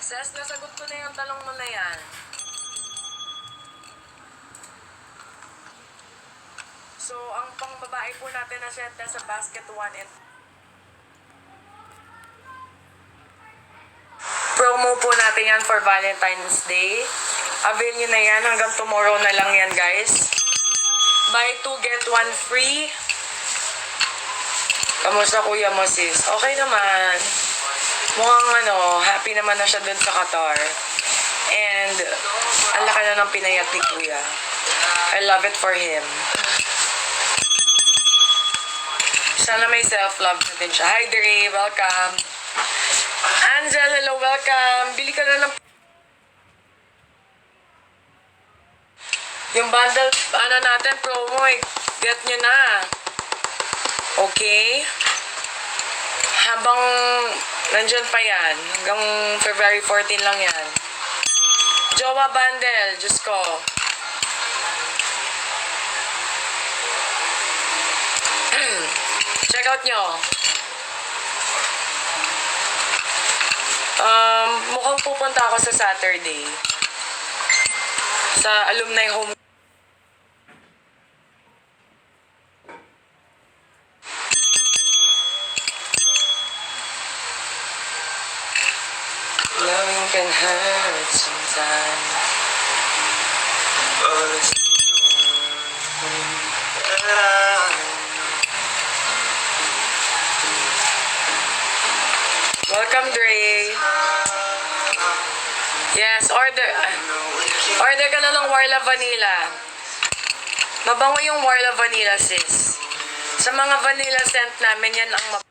Ses, nasagot ko na yung tanong mo na yan. So, ang pang babae po natin na set sa basket 1 and promo po natin yan for Valentine's Day. Avail nyo na yan. Hanggang tomorrow na lang yan, guys. Buy 2, get 1 free. Kamusta kuya mo, sis? Okay naman. Mukhang happy naman na siya dun sa Qatar. And, ang laki na ng pinayat ni kuya. I love it for him. Sana may self-love na din siya. Hi, Dre. Welcome. Angel, hello. Welcome. Bili ka na ng yung bundle, natin, promo, get nyo na. Okay? Habang nandyan pa yan, hanggang February 14 lang yan. Jowa bundle, Diyos ko. Check out nyo. Mukhang pupunta ako sa Saturday. Sa alumni home. Loving can hurt sometimes. But it's welcome, Dre. Yes, order ka na ng Warla Vanilla. Mabango yung Warla Vanilla, sis. Sa mga vanilla scent namin, yan ang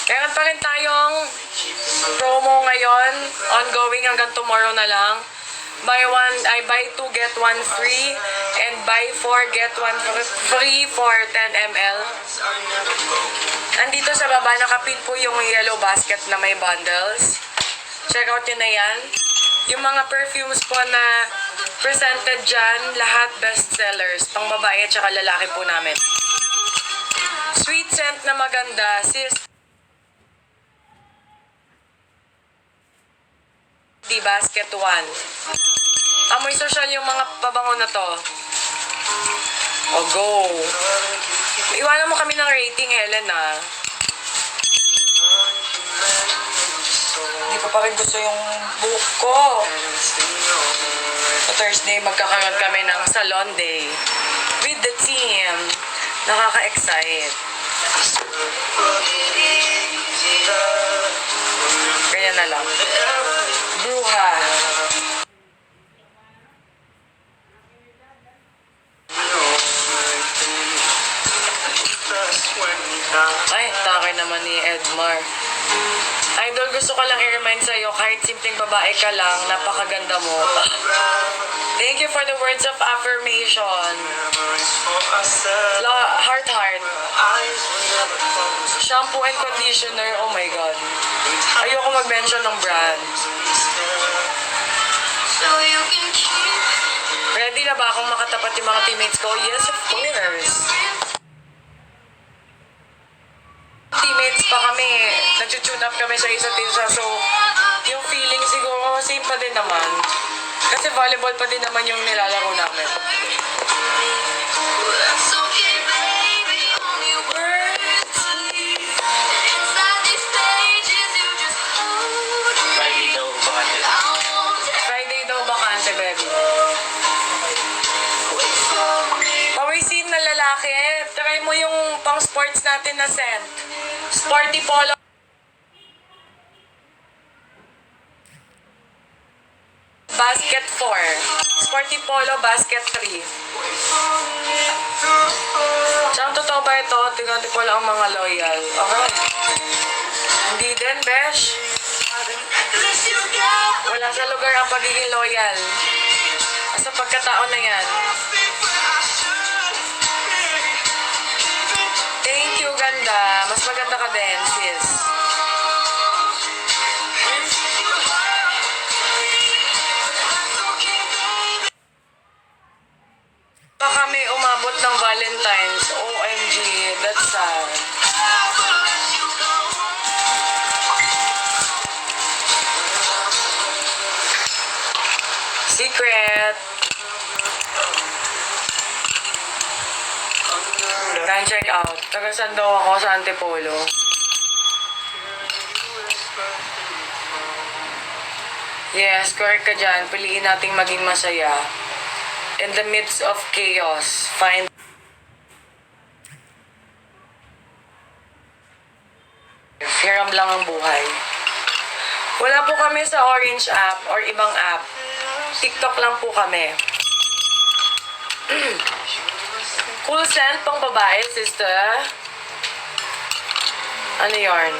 Meron pa rin tayong promo ngayon, ongoing hanggang tomorrow na lang. Buy 2, get 1 free, and buy 4, get 1 free for 10 ml. Nandito sa baba, nakapin po yung yellow basket na may bundles. Check out yun na yan. Yung mga perfumes po na presented dyan, lahat bestsellers. Pang babae at saka lalaki po namin. Sweet scent na maganda, sis. Di basket 1. Amoy social yung mga pabango na to. O go. Iwanan mo kami ng rating, Helen, ah. Hindi ko pa rin gusto yung buhok ko. Sa Thursday, magkakaroon kami ng salon day. With the team. Nakaka-excite. Ganyan na lang. Bruha. Ay, takay naman ni Edmar. Idol, gusto ko lang i-remind sa'yo, kahit simpleng babae ka lang, napakaganda mo. Thank you for the words of affirmation. Heart. Shampoo and conditioner, oh my God. Ayoko mag-mention ng brand. Ready na ba akong makatapat yung mga teammates ko? Yes, of course. Teammates pa kami, nag-tune up kami sa isa't isa, so yung feeling siguro same pa din naman. Kasi volleyball pa din naman yung nilalaro namin. Friday daw bakante, baby. Pawisin na lalaki, try mo yung pang sports natin na scent. Sporty Polo. Basket 4. Sporty Polo, basket 3. Siyang totoo ba ito? Tingnan ko lang ang mga loyal. Okay. Hindi din, besh. Wala sa lugar ang pagiging loyal. Sa pagkataon na yan. Thank you, ganda. Mas maganda ka din, sis. Pa kami umabot ng Valentine's. OMG, that's sad. Time check out. Taga-saan daw ako sa Antipolo. Yes, correct ka dyan. Piliin nating maging masaya. In the midst of chaos, find hiram lang ang buhay. Wala po kami sa Orange app or ibang app. TikTok lang po kami. Cool scent pang babae, sister. Ano yarn?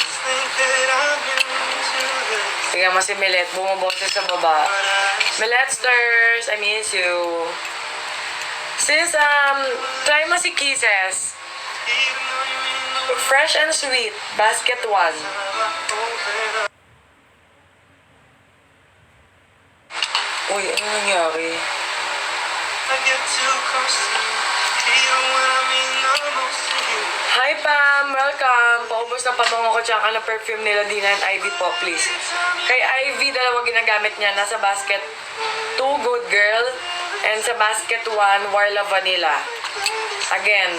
Tingnan mo si Millet, bumaboses sa baba. Milletsters, I miss you. Sis, try mo si Kisses. Fresh and sweet, basket 1. Uy, ano nangyari? Hi Pam! Welcome! Paubos na pabango ko tsaka na perfume nila Dina and Ivy po, please. Kay Ivy, dalawa ginagamit niya. Nasa basket 2, Good Girl. And sa basket 1, Warla Vanilla. Again,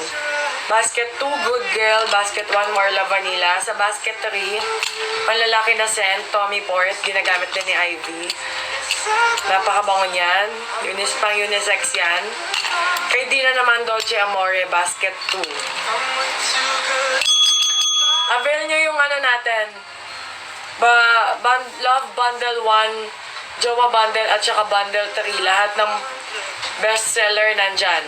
basket 2, Good Girl. Basket 1, Warla Vanilla. Sa basket 3, panlalaki na scent, Tommy Port. Ginagamit din ni Ivy. Napakabango niyan. Pang unisex yan. Kay Dina naman, Dolce Amore, basket 2. Avail nyo yung ano natin. Love Bundle 1, Jowa Bundle, at saka Bundle 3. Lahat ng bestseller nandyan.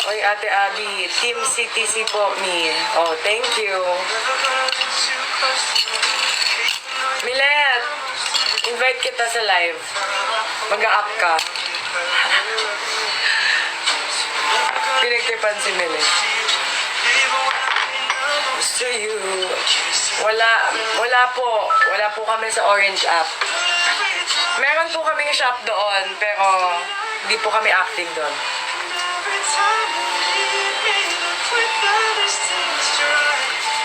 Oy, Ate Abby, Team CTC po, me. Oh, thank you. Milet, invite kita sa live. Mag-a-up ka. Pinagtipan si Milet. Gusto you. Wala po. Wala po kami sa Orange app. Meron po kaming shop doon, pero hindi po kami active doon.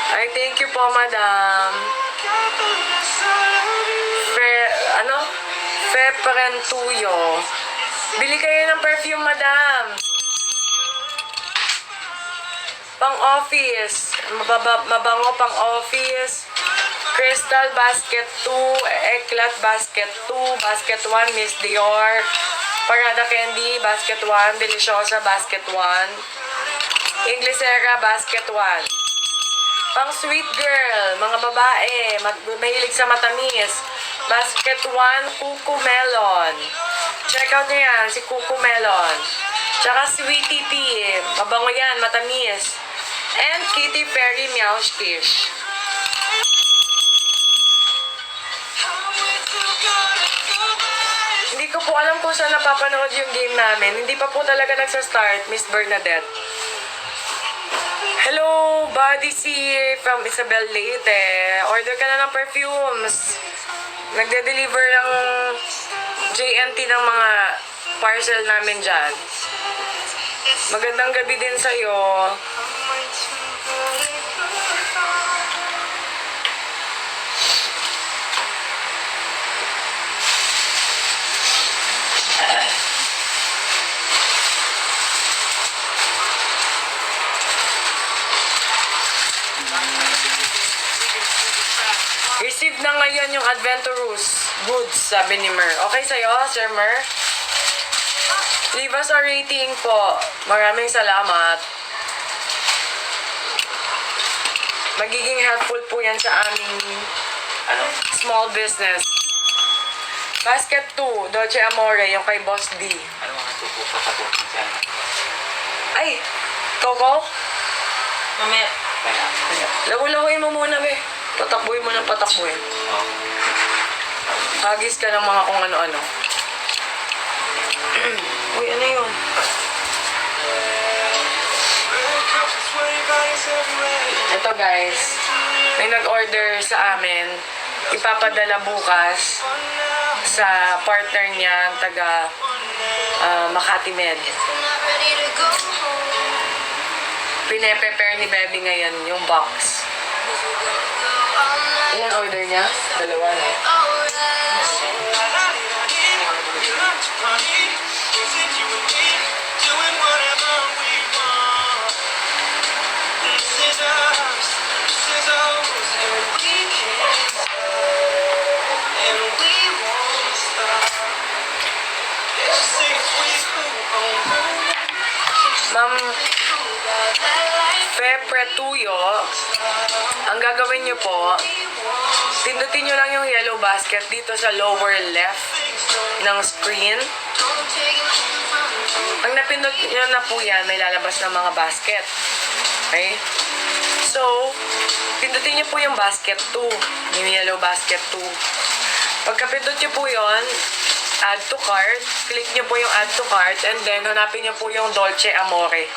Ay, thank you po, madam. Feperentuyo. Bili kayo ng perfume, madam. Pang-office. Mabango pang-office. Crystal Basket 2. Eclat Basket 2. Basket 1, Miss Dior. Parada Candy, Basket 1. Deliciosa, Basket 1. Inglesera, Basket 1. Pang sweet girl, mga babae, mahilig sa matamis. Basket 1, Cuckoo Melon. Check out nyo yan, si Cuckoo Melon. Tsaka Sweetie Pea, mabango yan, matamis. And Kitty Perry Meowskish. Hindi ko po alam kung saan napapanood yung game namin. Hindi pa po talaga nagsa-start, Miss Bernadette. Hello, Buddy C from Isabel Leyte. Order ka na ng perfumes. Nagde-deliver ng JNT ng mga parcel namin dyan. Magandang gabi din sa'yo. Receive na ngayon yung Adventurous goods, sabi ni Mer. Okay sa'yo, Sir Mer? Leave us a rating po. Maraming salamat. Magiging helpful po yan sa aming small business. Basket 2, Dolce Amore, yung kay Boss D. Ay, Coco? Mamaya. Lahu-lahuin mo muna, be. Patakbuhin mo ng patakbuhin. Hagis ka ng mga kung ano-ano. Uy, ano yun? Ito guys, may nag-order sa amin. Ipapadala bukas sa partner niya, taga Makati Med. Pine-prepare ni Baby ngayon yung box. order niya? Dalawa na. Ma'am Pepretuyo, ang gagawin niyo po, pindutin niyo lang yung yellow basket dito sa lower left ng screen. Pag napindot niyo na po yan, may lalabas ng mga basket. Okay? So, pindutin niyo po yung basket 2, yung yellow basket 2. Pagkapindot niyo po yon, add to cart, click niyo po yung add to cart, and then hanapin niyo po yung Dolce Amore.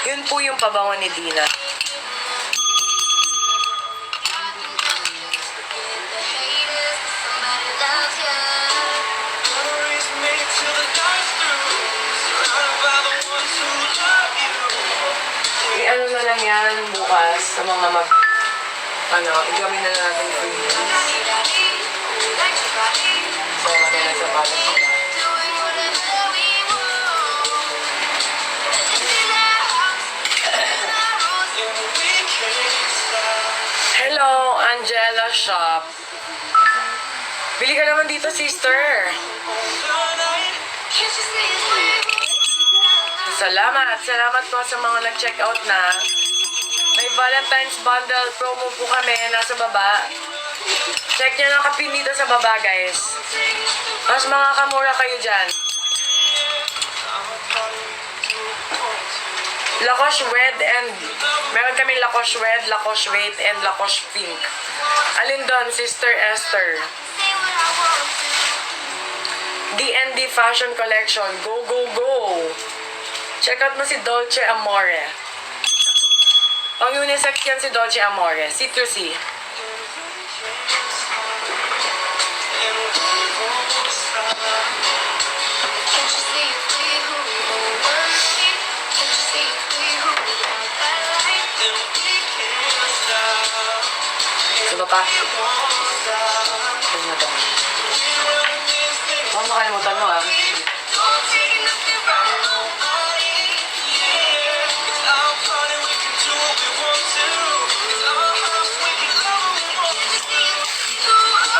Yun po yung pabango ni Dina. I-ano na lang yan bukas sa mga igawin na natin premiums. So, maganda sa balot nila. Hello, Angela Shop. Bili ka naman dito, sister. Salamat po sa mga nag-check out na. May Valentine's bundle promo po kami, nasa baba. Check nyo lang kapin dito sa baba, guys. Mas makakamura kayo dyan. Lacoste Red and meron kami Lacoste Red, Lacoste White, and Lacoste Pink. Alin doon, Sister Esther? D&D Fashion Collection. Go, go, go! Check out mo si Dolce Amore. Ang unisex yan si Dolce Amore. C2C. Ano pa? Ano na to? Baka makalimutan mo ah.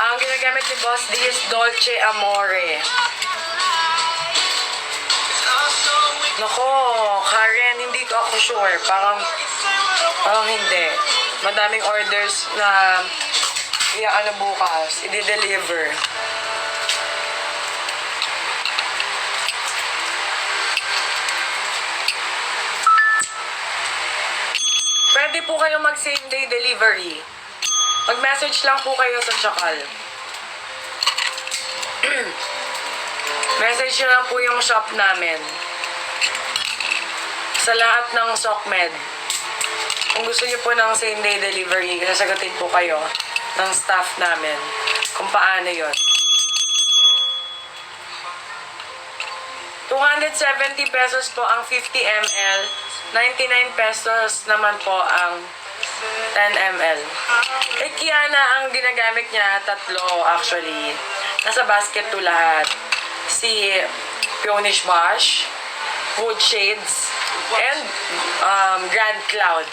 Ang ginagamit ni Boss D is Dolce Amore. Nako, Karen, hindi ko ako sure. Parang hindi. Madaming orders na bukas, i-deliver. Pwede po kayo mag same day delivery. Mag-message lang po kayo sa Chakal. Message nyo lang po yung shop namin. Sa lahat ng SOCMED. Kung gusto niyo po ng same day delivery, sasagutin po kayo ng staff namin kung paano yon. 270 pesos po ang 50 ml, 99 pesos naman po ang 10 ml. Kay Kiana, ang ginagamit niya, tatlo actually. Nasa basket to lahat. Si Peonish Bosch, Wood Shades, and Grand Cloud.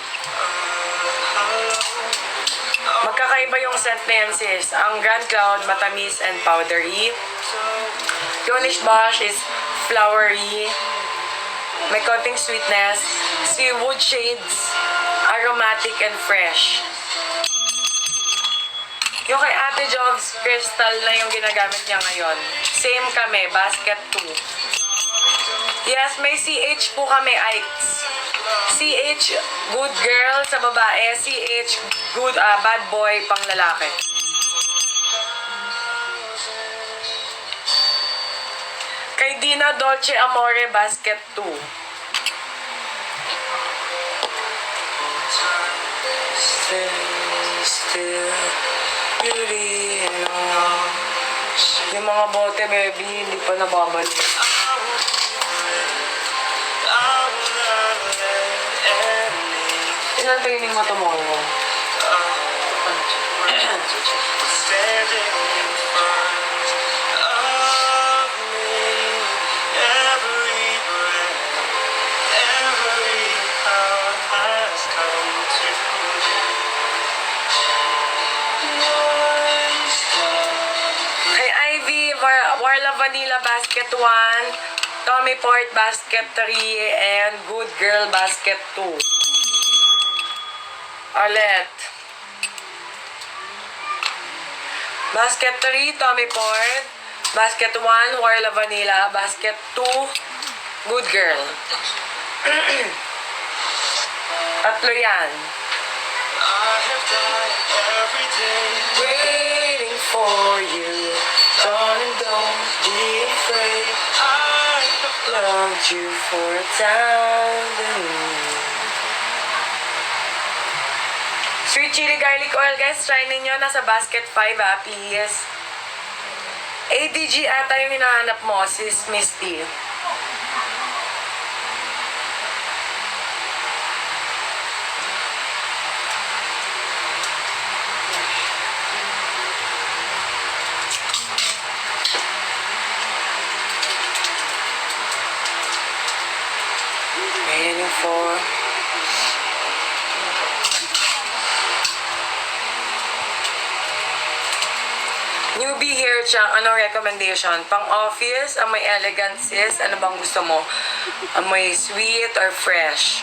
Magkakaiba yung scent na yan, sis. Ang Grand Cloud, matamis and powdery. Peonish Bosch is flowery. May konting sweetness. Si Wood Shades, aromatic and fresh. Yung kay Ate Jobs, crystal na yung ginagamit niya ngayon. Same kami, basket 2. Yes, may CH po kami, Ikes. CH, good girl sa babae. CH, good, bad boy pang lalaki. Kay Dina, Dolce Amore, basket 2. Still, beauty, yung mga bote, baby, hindi pa nababalik. Ilan training mo tomorrow? Standing in front of me, every breath, every hour has come to one stop. Kay Ivy, Warla Vanilla Basket 1, Tommy Port Basket 3, and Good Girl Basket 2. Ulit. Basket 3, Tommy Port. Basket 1, Warla Vanilla. Basket 2, Good Girl. Tatlo yan. I have died every day. Waiting for you. Darling, don't be afraid. I have Loved you for a time. Sweet chili garlic oil, guys. Try ninyo. Nasa basket 5, please. ADG ata yung hinahanap mo, sis Misty. Ayan yung 4. Newbie hair chunk, anong recommendation? Pang-office, amoy elegant sis, ano bang gusto mo? Amoy sweet or fresh?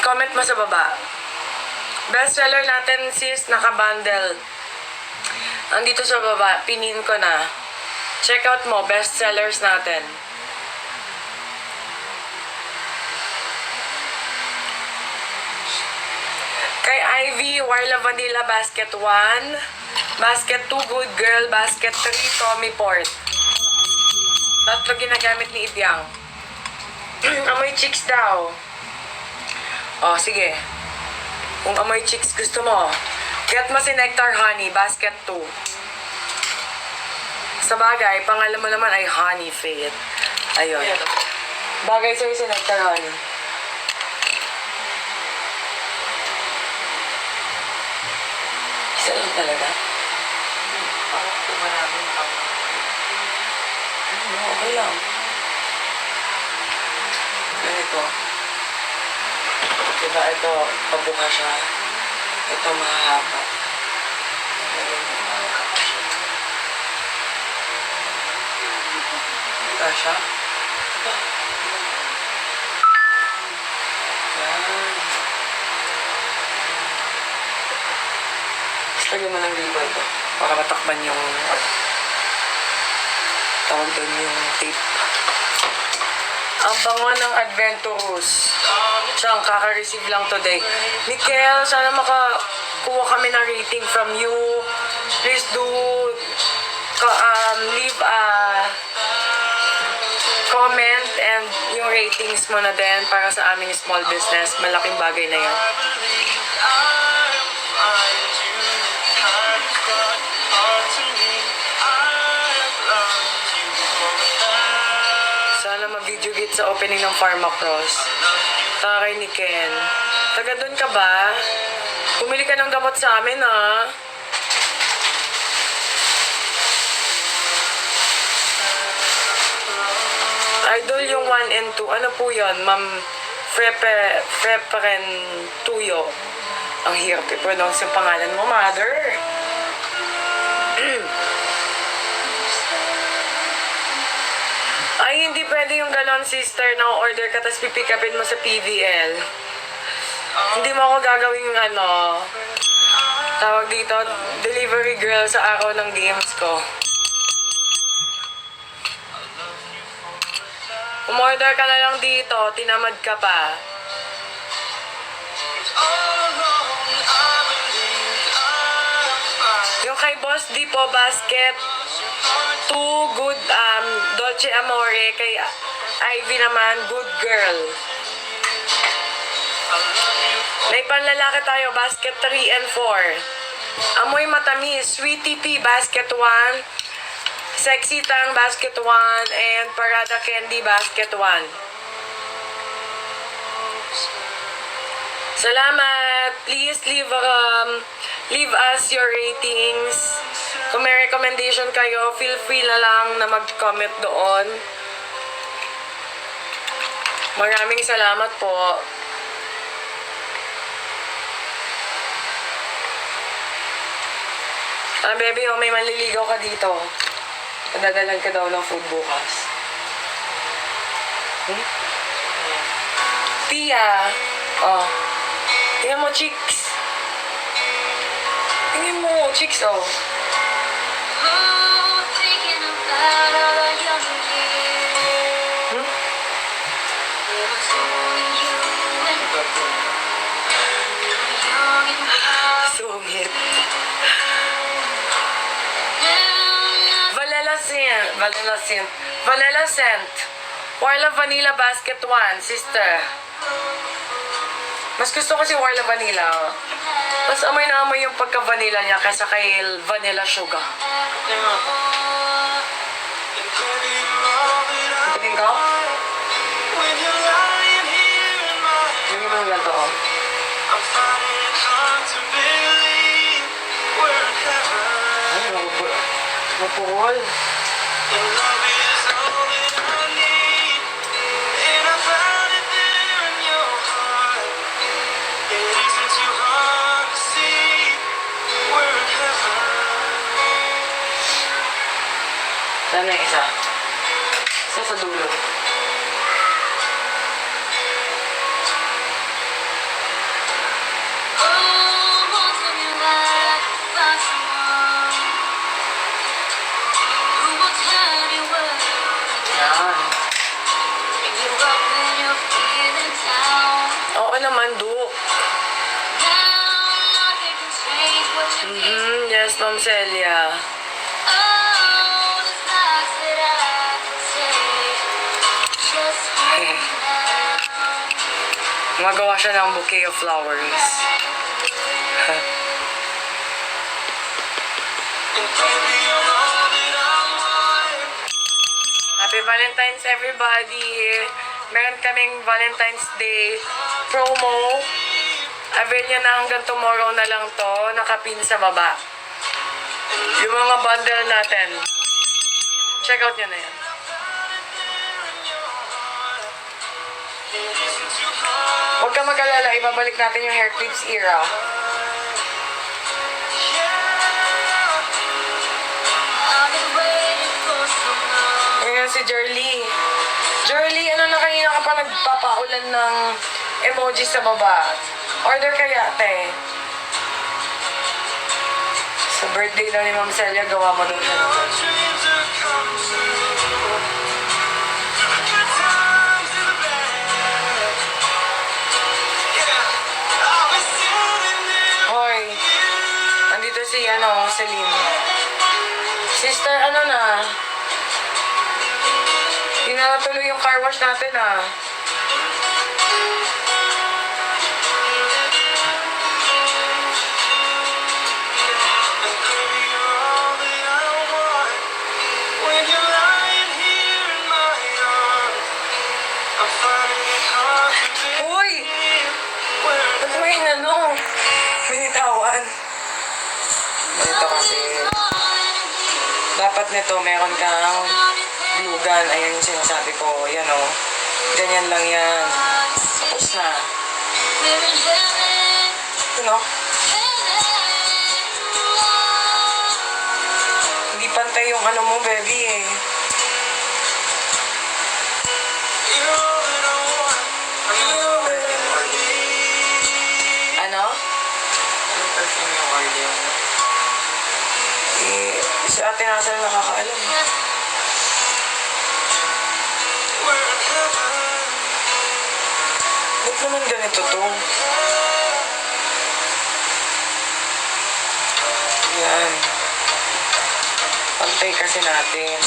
Comment mo sa baba. Bestseller natin sis, naka-bundle. Andito sa baba, pinin ko na. Check out mo, bestsellers natin. Kay Ivy, Warla Vanilla Basket 1, Basket 2, Good Girl, Basket 3, Tommy Port. Tatlo ginagamit ni Ibyang. Amoy chicks daw. Oh, sige. Kung amoy chicks gusto mo, get mo si Nectar Honey, Basket 2. Sa bagay, pangalan mo naman ay Honey Fade. Ayun. Bagay sa'yo si Nectar Honey. Isa lang talaga? Okay lang. Ganito. Diba ito, pabuka siya. Ito mahahaba. Ito siya. Yan. Lagyan mo ng ribbon to para matakban yung tawag doon yung tape. Ang bango ng Adventurous. Siyang kaka-receive lang today. Mikel, sana makakuha kami ng rating from you. Please do leave a comment and yung ratings mo na din para sa aming small business. Malaking bagay na yan. Sana ma-video gate sa opening ng Pharmacross. Takay ni Ken. Taga doon ka ba? Pumili ka ng gamot sa amin, ha? Idol yung 1 and 2. Ano po yun? Ma'am Freperen Tuyo. Ang hirap i-pronounce yung pangalan mo, mother. Ay, hindi pwede yung galon, sister, na order ka tapos pipikapin mo sa PVL. Hindi mo ako gagawing tawag dito, delivery girl sa araw ng games ko. Umorder ka na lang dito, tinamad ka pa. Yung kay Boss Dipo Basket, 2 good, Dolce Amore, kay Ivy naman, Good Girl. May panlalaki tayo, Basket 3 and 4. Amoy Matamis, Sweetie P, Basket 1. Sexy Tang, Basket 1. And Parada Candy, Basket 1. Salamat! Please leave us your ratings. Kung may recommendation kayo, feel free na lang na mag-comment doon. Maraming salamat po. Baby, oh, may manliligaw ka dito. Padadalan ka daw ng food bukas. Tia! Oh. Tingnan mo, chicks. Tingnan mo, chicks, oh. Thinking about our younger years. Hmm? It was only you and me. Young and wild. Sungit. Now Vanilla scent. Warla Vanilla Basket 1, sister. Mas gusto ko si Warla Vanilla. Mas amoy na amoy yung pagka-vanilla niya kaysa kay Vanilla Sugar. Tingin ka? When you're lying here in my Tingin mo yung ganito, oh. I'm finding it hard to believe we're in heaven. Ay, mapukol. And love is all that I need. And I found it there in your heart. It isn't too hard to see we're in heaven. Saan na yung isa? Isa sa dulo. won't tell me why I found someone who will tell me what Yan. pick you up when you're feeling down. Oo naman, Duke. Now nothing can change what you need. Yes, Ma'am Celia. Oh, there's lots that I could say. Just hold me now. Magawa siya ng bouquet of flowers. And baby, you're all that I want. Happy Valentine's, everybody! Meron kaming Valentine's Day promo. Avail nyo na hanggang tomorrow na lang to. Nakapin sa baba. Yung mga bundle natin. Check out nyo na yan. Huwag ka mag-alala, ibabalik natin yung hair clips era. I've been waiting for so long. Ngayon si Jerly. Jerly, ano na kanina ka pa nagpapaulan ng emoji sa baba? Order kaya, te. Sa birthday daw ni Ma'am Celia, gawa mo daw siya. Our dreams are come true. Through the good times and the bad. Yeah, I'll be standing there Hoy, with you. nandito si, Celine. Sister, ano na? Hindi na natuloy yung car wash natin, ah. And baby, you're all that I want. When you're lying here in my arms, I'm finding it hard to Uy! believe we're in Ba't may binitawan? Dito kasi, dapat nito meron kang glue gun. Ayan yung sinasabi ko. Yan, oh. Ganyan lang yan. Tapos na. We're in heaven, Ano? heaven. Hindi pantay yung ano mo, baby, eh. You're all that I want. You're all that I need. Ano? Anong perfume yung order mo? Si Ate Hazel nakakaalam. We're in heaven. Ba't naman ganito to? Yan. Pantay kasi natin.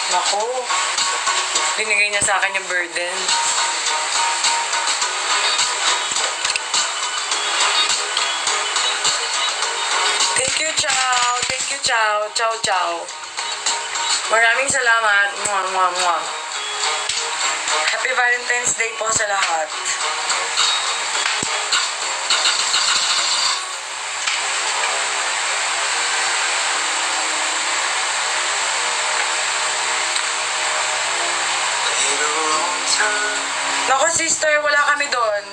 Naku. Binigay niya sa akin yung burden. Thank you, Chow. Thank you, Chow. Chow, Chow. Maraming salamat. Mwah, mwah, mwah. Happy Valentine's Day po sa lahat. Naku, sister, wala kami doon.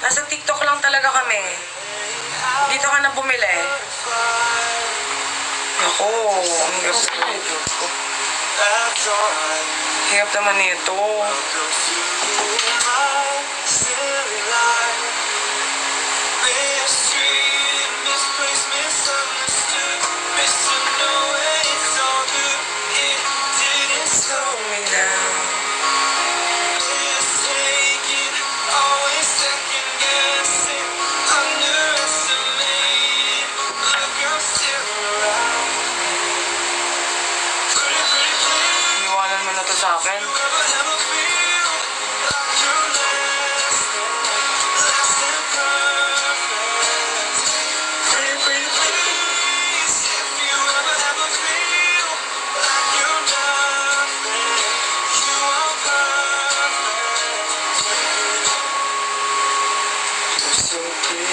Nasa TikTok lang talaga kami. Dito ka na bumili. Naku, ang hirap naman ito. That's alright. Hirap naman ito. Welcome to my silly life. Mistreated, misplaced, misunderstood. Missing no way, it's all good. It didn't slow me down. Mistaken, always second guessing. Underestimated. Look, I'm still around. Pretty, pretty please. Iwanan mo na to sa akin. Ever, ever feel like you're less than perfect? Pretty, pretty please. If you ever feel like you're nothing, you are perfect. You're so pretty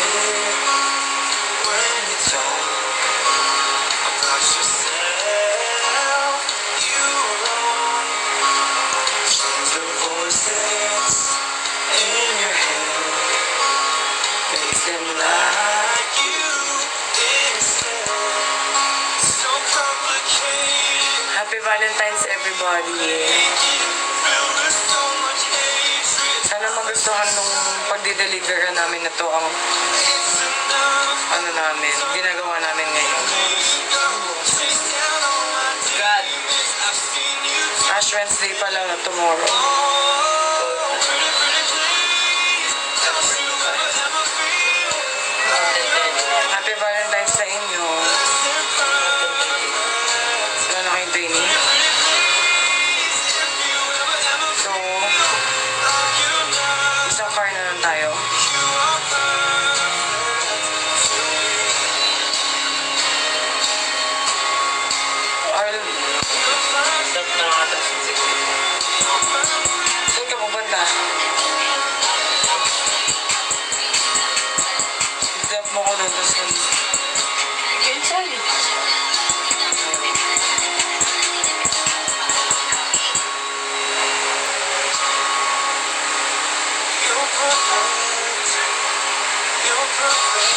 when you talk about yourself. You alone change the voices in your head, makes them like you instead. So complicated, Happy Valentine's, everybody. filled with so much hatred. Sana magustuhan nung pagdi-deliver namin na to ang It's enough. ano namin, ginagawa namin ngayon. Chase down all my God. demons. I've seen you Ash Wednesday pa lang na tomorrow. all. Pretty, pretty please. Don't you ever feel Happy Valentine's sa inyo. less than perfect? Wala na kayong training. Pretty please. If you ever So, like you're not, isang car na lang tayo. you are perfect to me. Or, You're perfect. Stop na nga ito. saan ka pupunta? Drop mo ko doon. Tapos, Cancel. You're perfect. You're perfect.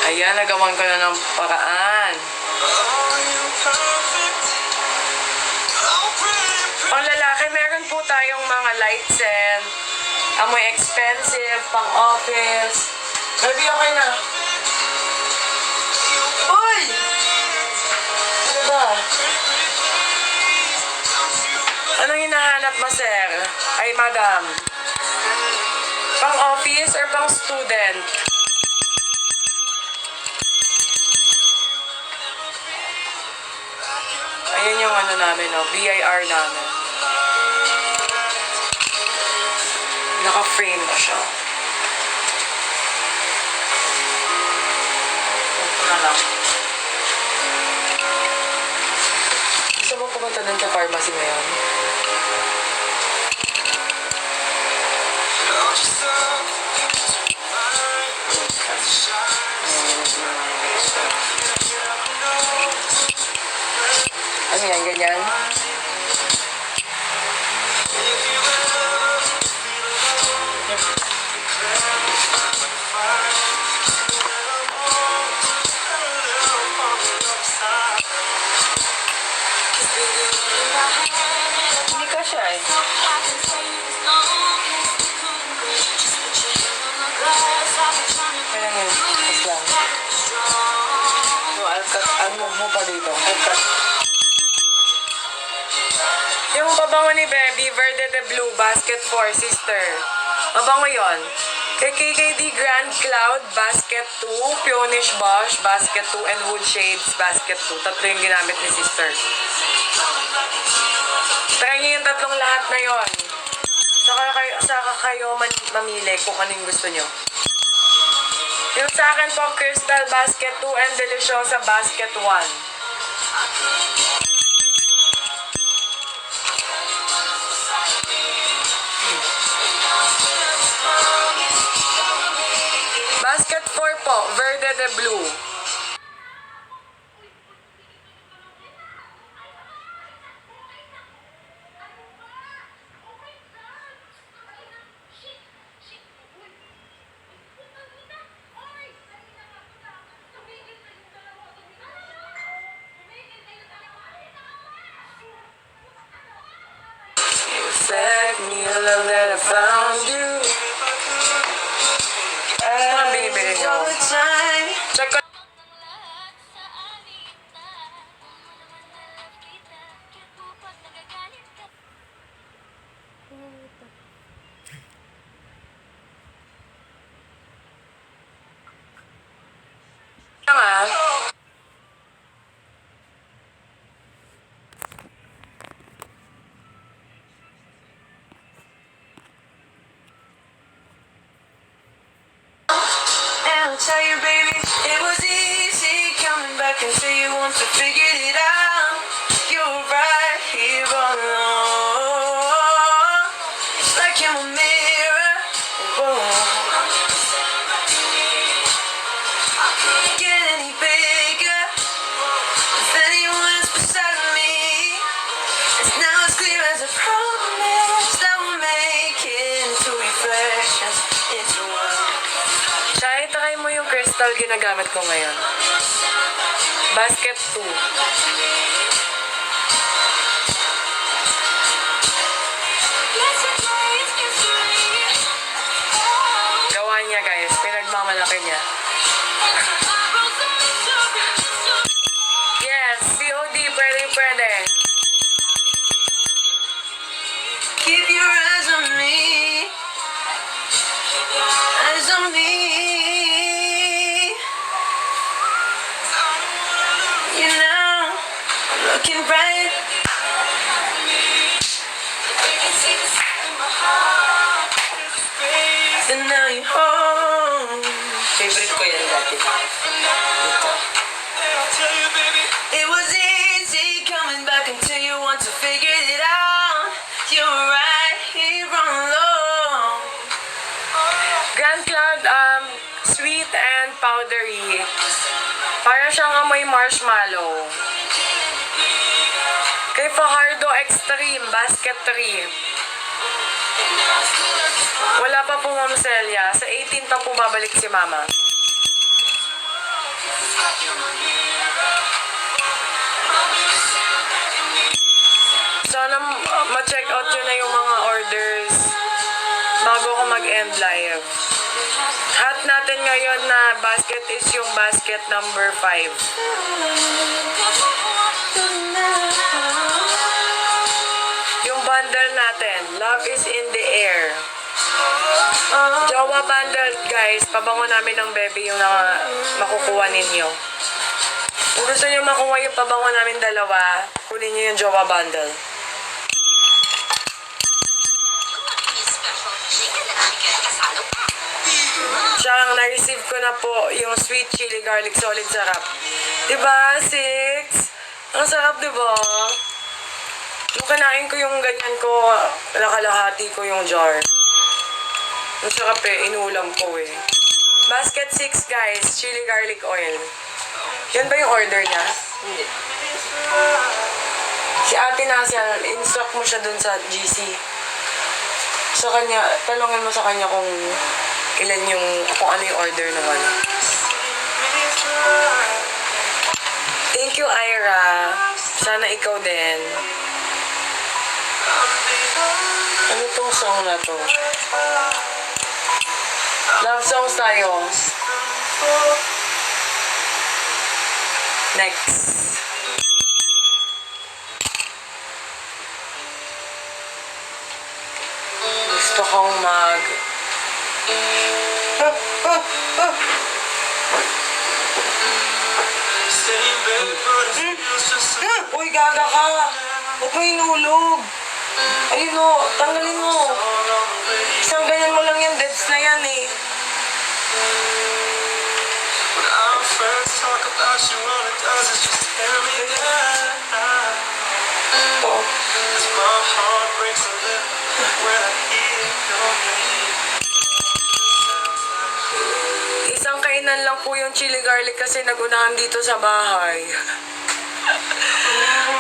ayan, nagawan ko na ng paraan. Oh, you're perfect. Oh, pretty, pretty. Pang lalaki, meron po tayong mga light scent. Amoy expensive, pang office. Baby, okay na. Uy! Ano ba? Anong hinahanap mo, sir? Ay, madam. Pang office or pang student? Ayun yung ano namin, no? BIR namin. Naka-frame na siya. Ito na lang. Gusto mo pumunta dun sa pharmacy ngayon? Oh, just something to shine. Ano yan, ganyan? Hindi ka siya eh. Kaya nga, mas lang. No, move mo pa dito. Yung pabango ni Baby, Verde de Blue, Basket 4, sister. Mabango yon. Kay KKD Grand Cloud, Basket 2, Peonish Bosch, Basket 2, and Wood Shades, Basket 2. Tatlo yung ginamit ni sister. Try niyo yung tatlong lahat na yon. Saka kayo mamili kung ano yung gusto nyo. Yung sa akin po, Crystal Basket 2 and Deliciosa Basket 1. Basket 4 po, Verde de Blue. Said me a love that I found you. Mga binibili niyo. Check ko. Lahat sa alitan. Kung mo naman na love kita, kahit po pag nagagalit ka. Nga. And I'll tell you, baby, it was easy coming back until you once I figured it out. You were right here all along. It's like you're a mirror. Whoa. Get any bigger than anyone's beside me. It's now as clear as a promise that we're making two reflections into one. Shai, try mo yung crystal ginagamit ko ngayon. Basket 2. Gawa niya guys, pinagmamalaki niya. Yes, COD, pwede. Keep your eyes on me. Eyes on me. You know, I'm looking right. And now you're home. Favorite ko yan dati. It was easy coming back until you once figured it out. You were right here all along. Grand Cloud, sweet and powdery. Para siyang amoy marshmallow. Kay Fajardo Extreme, Basket 3. Wala pa po Ma'am Celia. Sa 18 pa po babalik si Mama. Sana ma-check out yun na yung mga orders bago ko mag-end live. Hot natin ngayon na basket is yung basket number 5. Yung bundle natin, Love is in the Air. Jowa bundle, guys. Pabango namin ng bebe yung makukuha ninyo. Kung gusto nyo makuha yung pabango namin dalawa, kunin nyo yung Jowa bundle. Siyang na-receive ko na po yung sweet chili garlic solid sarap. Diba, 6? Ang sarap, diba? Nung kinain ko yung ganyan ko, nakalahati ko yung jar. Ang sarap eh, inulam ko eh. Basket 6 guys, chili garlic oil. Yan ba yung order niya? Hindi. Si Ate Nasa, instruct mo siya dun sa GC. Sa kanya, tanongin mo sa kanya kung ilan yung, kung ano yung order ng ano. Thank you, Ira. Sana ikaw din. Ano tong song na to? Love songs tayo. Next. Gusto kong Uy, gaga ka! Ba't mo inulog? Ayun o, tanggalin mo. Isang ganyan mo lang yan, deads na yan eh. friends talk about you, all it does is just tear me down. Cause my heart breaks a little when I hear your name. Isang kainan lang po yung chili garlic kasi nagunahan dito sa bahay.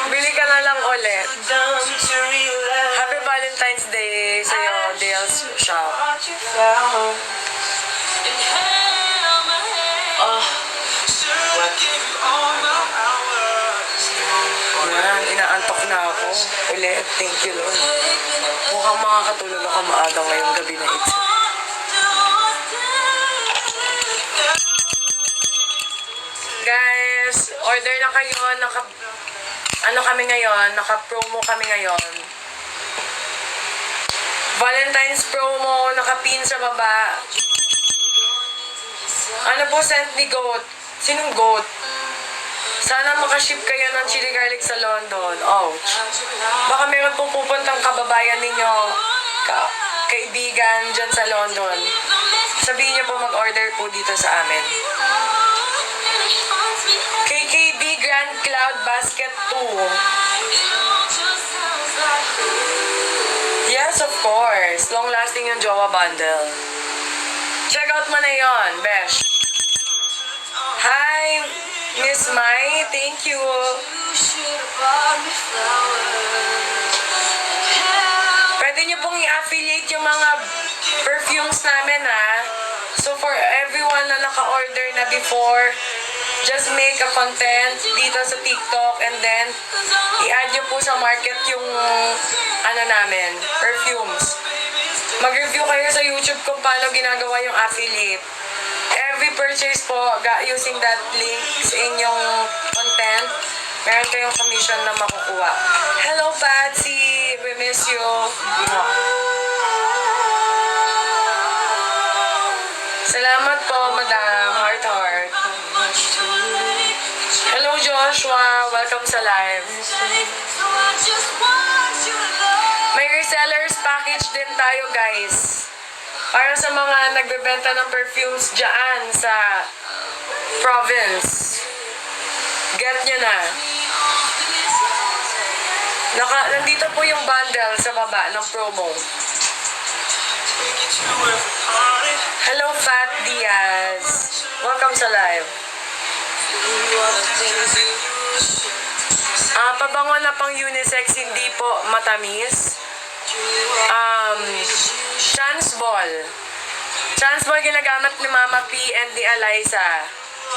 Bili ka na lang ulit. Dumb to realize Happy Valentine's Day sa'yo, Dale's Shop. what you found. Should've give you all my hours. Yan, inaantok na ako. Ulit, thank you Lord. Mukhang makakatulog ako maaga ngayong gabi na ito. Guys, order na kayo. Ano kami ngayon? Naka-promo kami ngayon. Valentine's promo, naka-pin sa baba. Ano po scent ni Goat? Sinong Goat? Sana makaship kayo ng chili garlic sa London. Ouch. Baka meron pong pupuntang kababayan ninyo, kaibigan dyan sa London. Sabihin niyo po mag-order po dito sa amin. KKB Grand Cloud Basket 2. Yes, of course. Long-lasting yung Jowa Bundle. Check out mo na yon, Besh. Hi, Miss Mai. Thank you. Pwede niyo pong i-affiliate yung mga perfumes namin, ha? So, for everyone na naka-order na before, just make a content dito sa TikTok and then i-add nyo po sa market yung ano namin, perfumes. Mag-review kayo sa YouTube kung paano ginagawa yung affiliate. Every purchase po, using that link sa inyong content, meron kayong commission na makukuha. Hello, Patsy! We miss you. Salamat po, Madam. Heart, heart. Hello, Joshua. Welcome sa live. May resellers package din tayo, guys. Para sa mga nagbebenta ng perfumes dyan sa province. Get nyo na. Nandito po yung bundle sa baba ng promo. Hello, Fat Diaz. Welcome sa live. Pabango na pang unisex, hindi po matamis. Chance Ball. Chance Ball ginagamit ni Mama P and ni Eliza.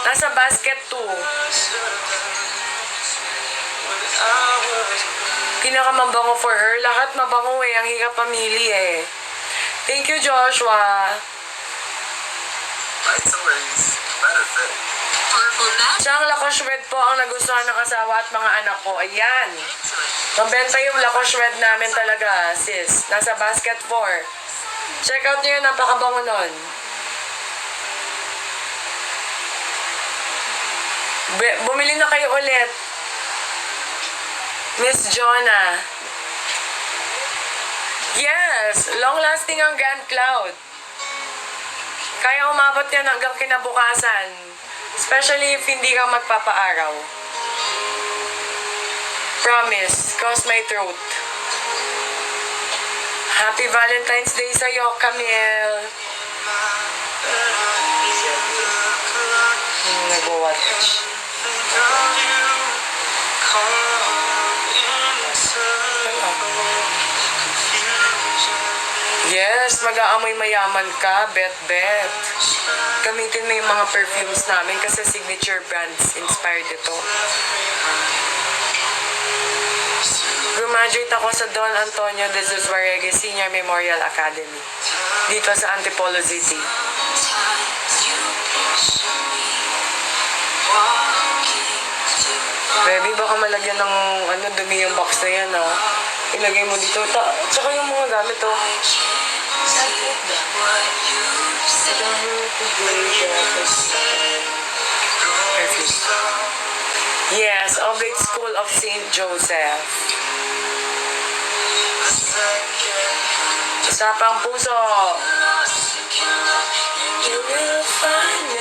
Nasa basket 2. Pinakamabango for her. Lahat mabango eh. Ang higa pamili eh. Thank you, Joshua. Siyang Lacoste po ang nagustuhan ng asawa at mga anak ko. Ayan. Mabenta yung Lacoste namin talaga, sis. Nasa basket 4. Check out nyo yun. Napakabango nun. Bumili na kayo ulit. Miss Jonah. Yes, long-lasting ang Grand Cloud. Kaya umabot yan hanggang kinabukasan. Especially if hindi ka magpapaaraw. Promise, cross my throat. Happy Valentine's Day sa'yo, Camille. Nag-watch. Yes, mag-aamoy mayaman ka, bet. Gamitin mo yung mga perfumes namin kasi signature brands inspired ito. Graduate ako sa Don Antonio de Zuzuarege Senior Memorial Academy dito sa Antipolo City. Baby, baka malagyan ng dumi yung box na yan, ha? Ilagay mo dito. Tsaka yung mga gamit, oh. Yes, Oblate School of St. Joseph. Isa pang puso. You will find me.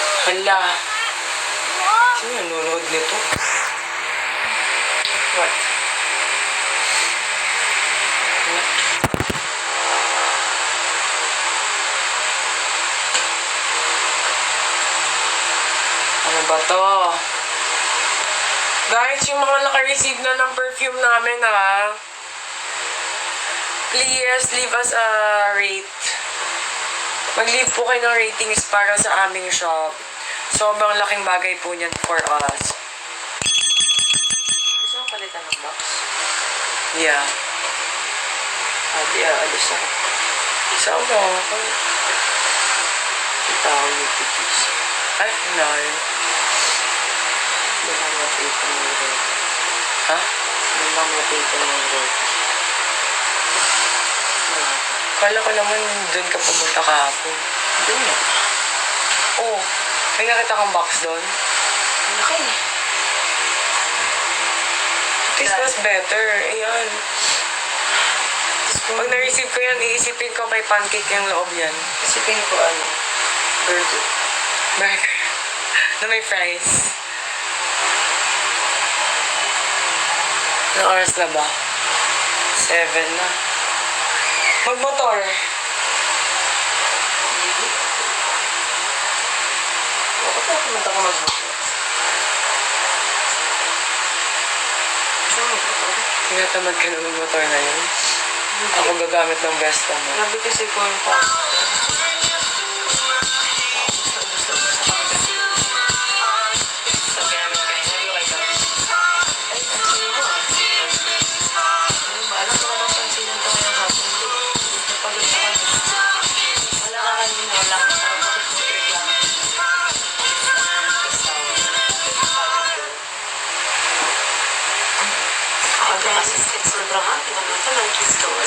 Hala. Sino nanonood nito? What? Ano ba to? Guys, yung mga naka-receive na ng perfume namin ha. Please leave us a rate. Mag-leave po kayo ng ratings para sa aming shop. Sobrang laking bagay po niyan for us. Gusto mo palitan ng box? Yeah. Di alis ako. Saan mo? Kita ako yung pictures. Ay, no. Doon lang matipan ng road. Ha? Doon lang matipan ng road. Kala ko naman doon ka pumunta kahapon. Doon na. Oh, may nakita kang box doon? Laki. This was better. Ayan. Pag na-receive ko yan, iisipin ko may pancake yung loob yan. Isipin ko ano. Burger. Burger. Na may fries. Anong oras na ba? 7 na. Magmotor. Bakit ako pumunta ko mag-motor? Saan mag-motor? Tinatamad ka na magmotor na yun. Ako gagamit ng Vespa mo. Grabe kasi ko yung pasta.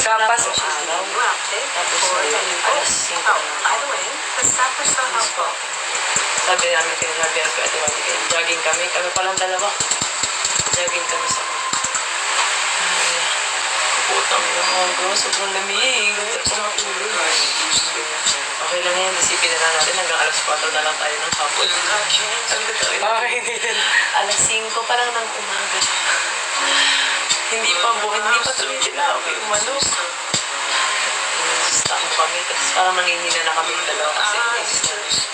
Sa pasok araw. Tapos ngayon, alas 5 na. Sabi namin kay Javier ko at jogging kami. Kami palang dalawa. Jogging kami sa putang ina mo bro. Sobrang lamig. Sa mga ulo. Okay lang yan. Isipin na lang natin hanggang alas 4 na lang tayo ng hapon. Sabi ko tayo. Okay, din. Alas 5 pa lang ng umaga. Hindi pa tumitila. Okay, umano. Stop kami. Tapos parang nanginina na kami yung dalawa kasi.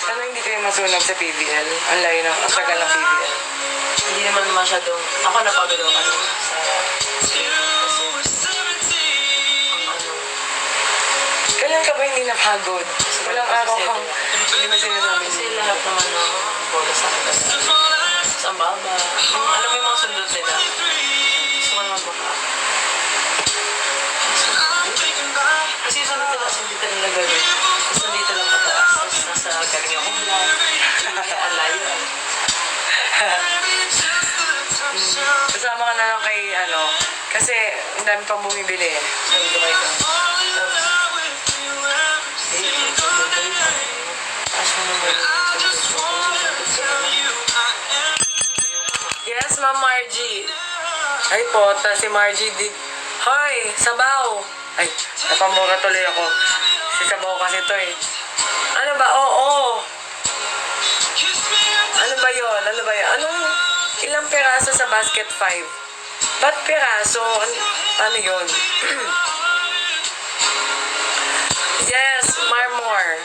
Sana hindi kayo masunog sa PBL. Ang layo na, ang tagal ng PBL. Hindi naman masyadong... Ako napagod ako ano, sa... Kasi... Ang ano... Kailan ka ba hindi napagod? Walang araw kang hindi mo sinasabi. Kasi lahat naman ng bola sa akin. Sa baba. Yung, alam mo yung mga sundot nila. Gusto ko naman baka. Kasi yung sundot nila kasi hindi talaga gano'n. Tapos nandito lang pataas. Tapos nasa galing ako lang. Kaya alayo. Kasama ka na lang kay ano. Kasi ang dami pang bumibili. Sabi ko kayo. Yes, Ma'am Margie. Ay po, si Margie di... Hoy, sabaw! Ay, napamura tuloy ako. Si sabaw kasi to eh. Ano ba? Oo. Ano ba yon? Ano ba yon? Anong ilang piraso sa basket 5? Ba't piraso? Paano yun? Yes, Marmore.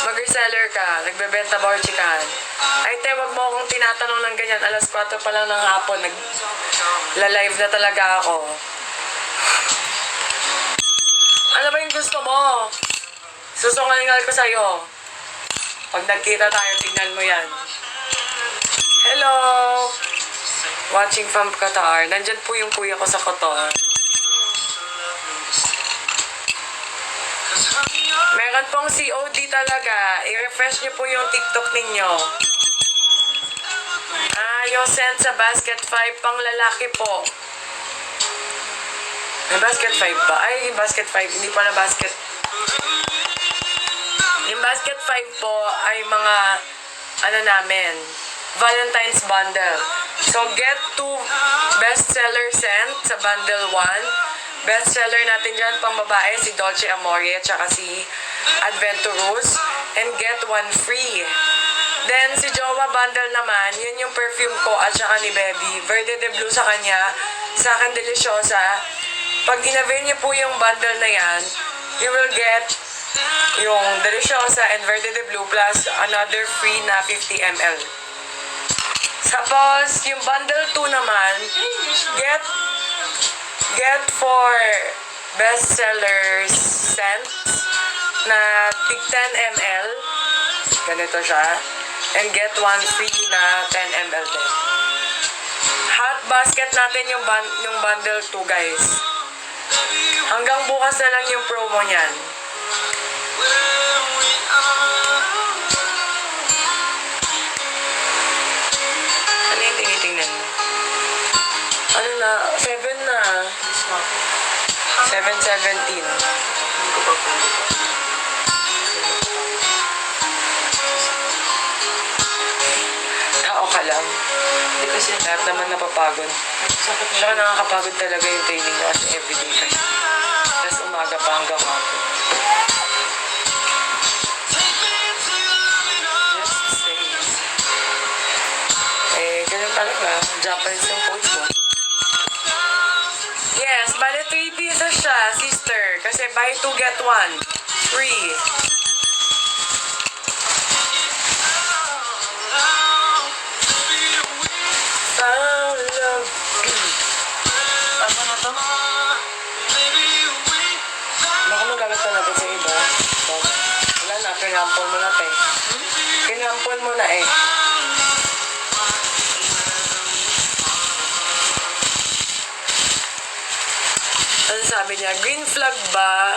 Mag-reseller ka, nagbebenta ba or chikahan? Ay, te, wag mo akong tinatanong ng ganyan. Alas 4 pa lang ng hapon, nag-live na talaga ako. Ano ba yung gusto mo? Susungalingal ko sa'yo. Pag nagkita tayo, tingnan mo yan. Hello! Watching from Qatar. Nandyan po yung kuya ko sa Qatar. Meron pong COD talaga. I-refresh niyo po yung TikTok ninyo. Yung send sa basket 5 pang lalaki po. May basket 5 ba? Ay, yung basket 5. Hindi pa na basket. Yung basket 5 po ay mga ano namin, Valentine's bundle. So, get 2 bestseller scent sa bundle 1. bestseller natin dyan, pang babae, si Dolce Amore at saka si Adventurous. And get one free. Then, si Jowa Bundle naman, yun yung perfume ko at saka ni Baby. Verde de Blue sa kanya, sa akin Deliciosa. Pag in-avail niyo po yung bundle na yan, you will get yung Deliciosa and Verde de Blue plus another free na 50 ml. Tapos, yung bundle 2 naman, get for bestsellers scents na tig 10 ml. Ganito siya. And get one free na 10 ml din. Hot basket natin yung bundle 2, guys. Hanggang bukas na lang yung promo niyan. Ano yung tinitingnan mo? Ano na? 7 na. 7:17. Tao ka lang. Hindi kasi Lahat naman napapagod. sakit na. Tsaka nakakapagod talaga yung training nyo kasi everyday kasi. Tapos umaga pa hanggang hapon. Just say. Ganun talaga. Japanese yung coach mo. Yes, bali 3 pieces siya, sister. Kasi buy 2 get 1. Free. Found love. Tama na to? Baka magalit na natin sa iba. So, wala na, pinampol mo na te. Pinampol mo na eh. Ano sabi niya? Green flag ba?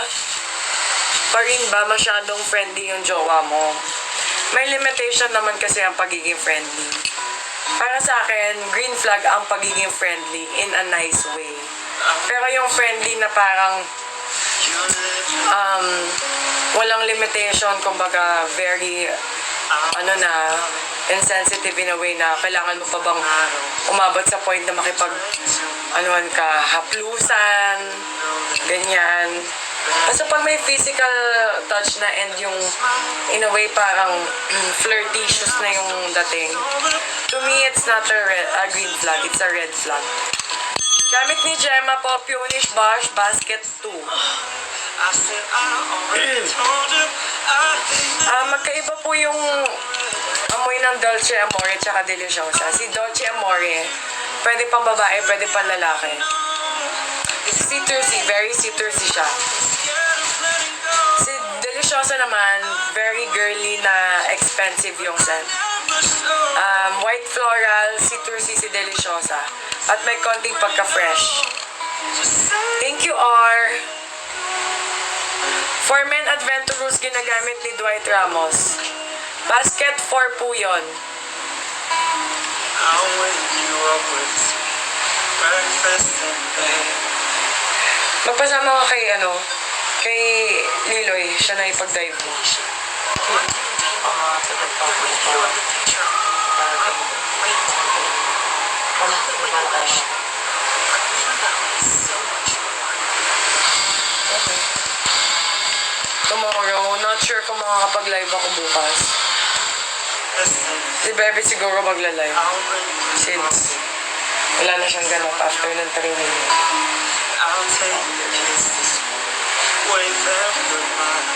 Pa rin ba masyadong friendly yung jowa mo? May limitation naman kasi ang pagiging friendly. Para sa akin, green flag ang pagiging friendly in a nice way. Pero yung friendly na parang walang limitation, kumbaga very insensitive in a way na kailangan mo pa bang umabot sa point na anuhan ka, haplusan, ganyan. Basta pag may physical touch na and yung in a way parang flirtatious na yung dating, to me it's not a green flag, it's a red flag. Gamit ni Gemma po, Punish Bosch Basket 2. Magkaiba po yung amoy ng Dolce Amore tsaka Deliciosa. Si Dolce Amore, pwede pang babae, pwede pang lalaki. Citrusy, very citrusy siya. Si Deliciosa naman, very girly na expensive yung scent. White floral, citrusy si Deliciosa. At may konting pagka-fresh. Thank you, R. For Men Adventurous, ginagamit ni Dwight Ramos. Basket 4 po yun. I'll wake you up with breakfast in bed. Magpasama ka kay Liloy, siya na ipag-dive mo. Sakit pa ako ito. Okay. Tomorrow, not sure kung makakapag-live ako bukas. Si Bebe siguro magla-live. Since wala na siyang ganap after ng training niya. I'll take your kisses, wave them goodbye.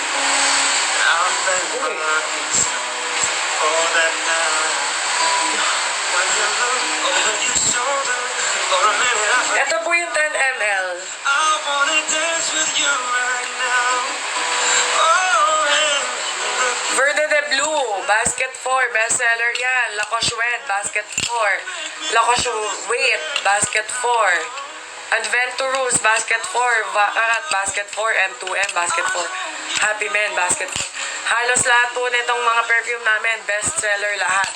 I'll thank my lucky stars for that night. When you look over your shoulder, for a minute I forget Ito po yung 10 ml. I wanna dance with you right now. Oh, and you look Verde de Blue, Basket 4, bestseller yan. Lacoste Red, Basket 4. Lacoste Wait, Basket 4. Adventurous, Basket 4. Vacarat, Basket 4. M2M, Basket 4. Happy Men, Basket 4. Halos lahat po nitong mga perfume namin, bestseller lahat.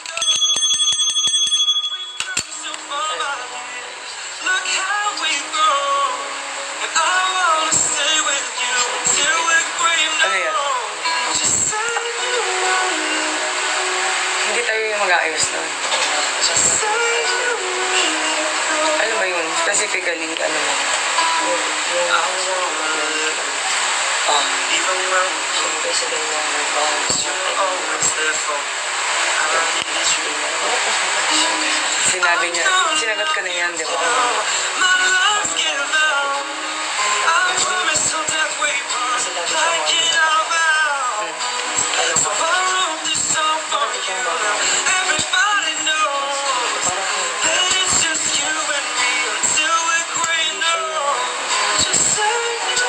so far. Look how we've grown. And I wanna stay with you till we're gray. Ano yan? Just say Hindi tayo yung mag-aayos nun. Ano ba yun? Specifically, ano mo? Even when Siyempre sila yung nagbahan sa you're always there for me, I need you. Sinabi niya, sinagot ko na yan, di ba? My love give out. I promise till death we part. Like it out loud. So I wrote this song for you. Everybody knows that it's just you and me until we're gray. No, just say you.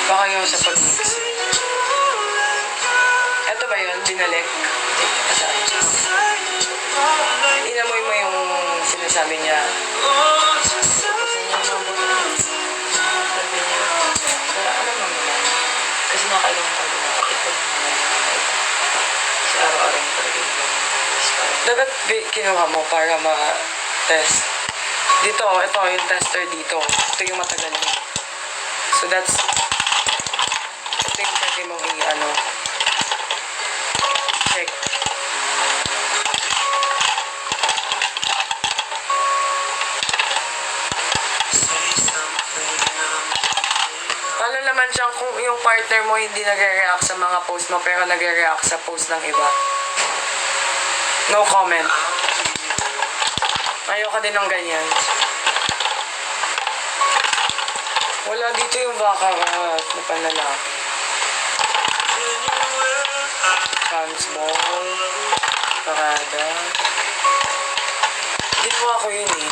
Baka yung sa pag-mix. Eto ba yun? Binalik? Just say you. Inamoy mo yung sinasabi niya. Oh, just say Sabi niya, pero alam mo naman, kasi nakailang taon na ako, ito naman kasi araw-araw mo talaga ito. Tapos parang, Dapat kinuha mo para ma-test. Dito, ito yung tester dito. Ito yung matagal niya. So that's, ito yung pwede mong i-ano, check. say something. Paano naman siyang kung yung partner mo hindi nagre-react sa mga post mo pero nagre-react sa post ng iba? No comment. Ayoko din ng ganyan. Wala dito yung baccarat na panlalaki. Transball. Parada. Ginawa ko yun eh.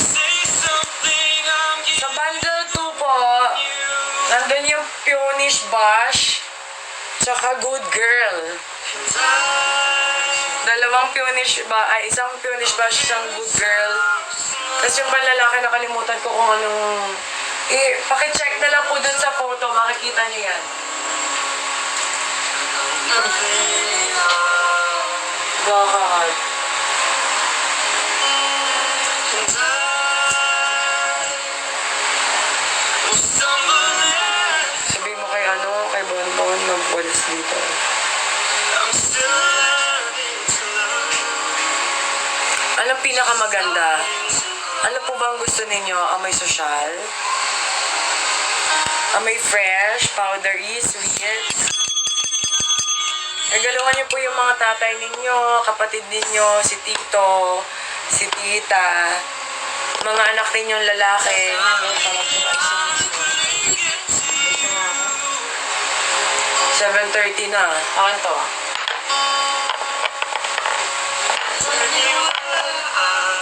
Say something, I'm Sa giving bundle 2 po, you. nandun yung Punish Bash, tsaka Good Girl. Dalawang Punish ba, ay isang Punish Bash, isang Good Girl. Tapos yung panlalaki, nakalimutan ko kung anong... pakicheck na lang po dun sa photo, makikita niyo yan. Bakit? Sabi mo kay kay Bonbon, mag-walis dito. I'm still learning to love. Anong pinakamaganda? Ano po bang gusto ninyo? Amoy sosyal? Amoy fresh? Powdery? Sweet? Regaluhan niyo po yung mga tatay ninyo, kapatid ninyo, si tito, si tita, mga anak ninyong lalaki. meron pala po ay sinisip. 7:30 na. Akin to.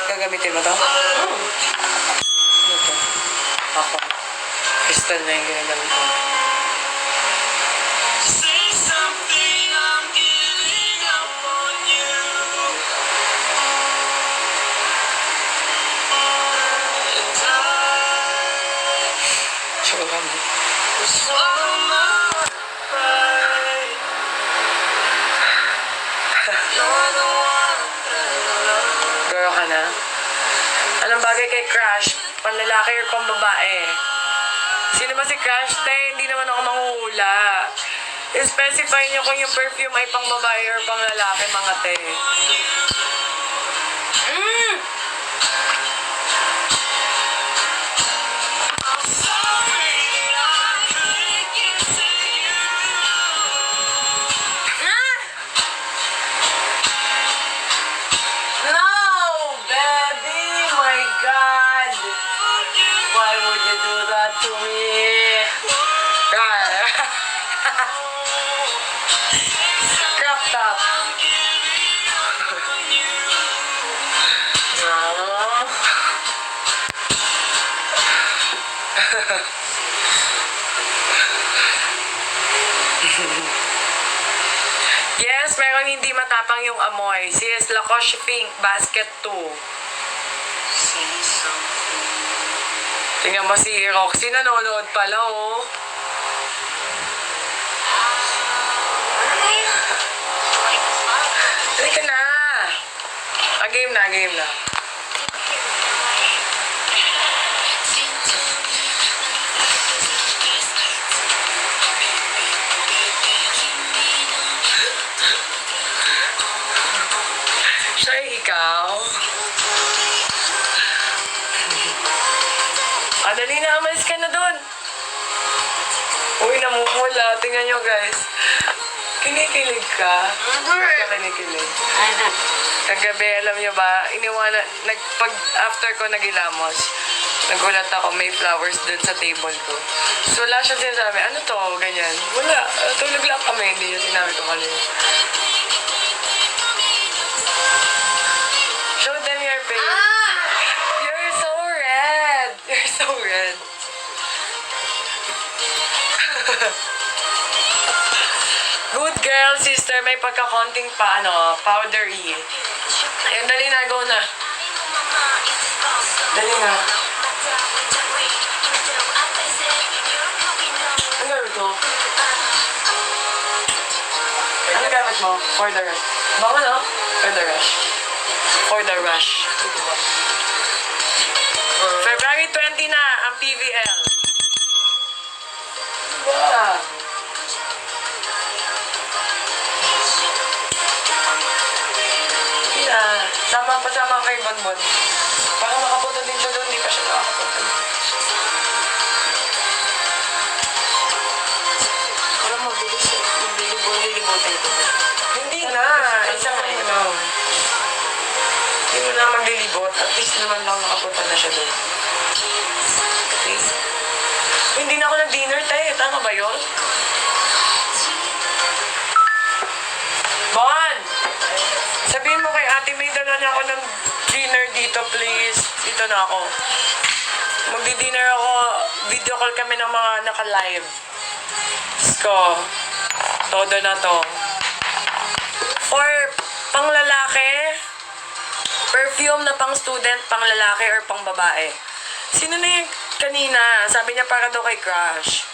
Gagamitin mo to? Ano to? Ako. Crystal na yung ginagamit ko. Say something, I'm giving up on you. And Tsaka mo. will swallow my pride. You're the one that I love. Girl ka na? Anong bagay kay Crush? Panlalaki or pambabae? Sino ba si Crush? Te, hindi naman ako manghuhula. I-specify niyo kung yung perfume ay pang babae or pang lalaki, mga te. I'm sorry I couldn't get to you. No, baby! My God! Why would you do that to me? Crop top. Yes, merong hindi matapang yung amoy. CS Lacoste Pink Basket 2. Say something. Tingnan mo si Roxy, nanonood pala, oh. Halika na. Game na, game na. Siya ay ikaw. Dali na, umalis ka na doon. Uy, namumula. Tingnan nyo, guys. Kinikilig ka? Ka kinikilig. Kagabi, alam nyo ba, after ko nagilamos, nagulat ako, may flowers dun sa table ko. So, wala siya sinasabi, ano to, ganyan. Wala, tulog lang kami, hindi niya sinabi ko kanina. Show them your face. You're so red. You're so red. Good girl, sister. May pagkakonting powdery. Ayun, dali na. Go na. Dali na. Ang gamit mo? Ano gamit mo? For the rush. Baka no? For the rush. For the rush. February 20 na ang PVL. Wow. Pasama kay Bonbon. Para makapunta din siya doon, hindi pa siya nakakapunta. Parang mabilis eh. Maglilibutin ko. Hindi na. Isang Hindi mo na maglilibot. At least naman lang nakapunta na siya doon. Okay? Hindi na ako nag-dinner tayo. Tama ba yun? Bon! Sabihin mo kay ate, may dala niya ako ng dinner dito, please. Dito na ako. Magdi-dinner ako. Video call kami ng mga naka-live. Sko. Todo na to. For pang lalaki, perfume na pang student, pang lalaki or pang babae. Sino na yung kanina? Sabi niya para daw kay crush.